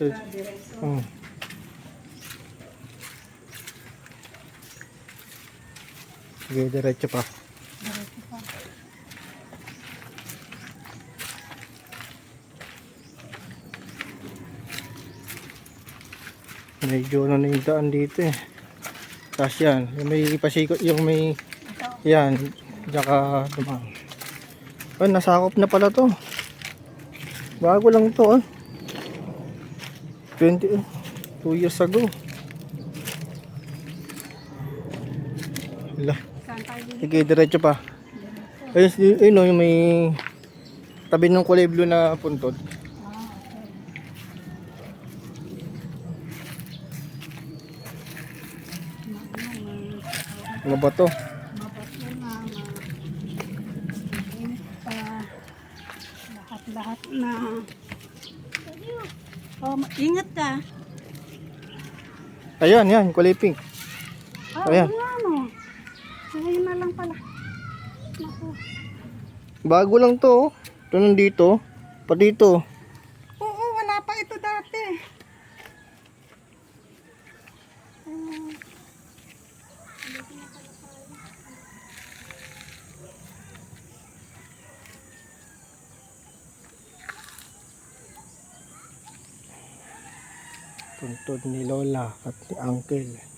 Ito. Oh. Sige, diretso pa. Diretso pa. Medyo ano na yung daan dito eh. Tapos yan, yung may pasikot, yung may Ito. yan, tsaka dumang. Oh, nasakop na pala to. Bago lang to, 2 years ago. Hala. Saan tayo dito? Sige, diretso pa. Diretso. Ayun, yung may tabi ng kulay blue na puntod. Okay. Ano ba to? Mabato na. Mainit pa. Lahat-lahat na. Oh, ingat ka. Ayan, yan, kulay pink. Oh, Ayan. ano? Ngayon na lang pala. Naku. Bago lang to, ito nandito, pa dito. Oo, wala pa ito dati. Puntod ni Lola at ni Uncle.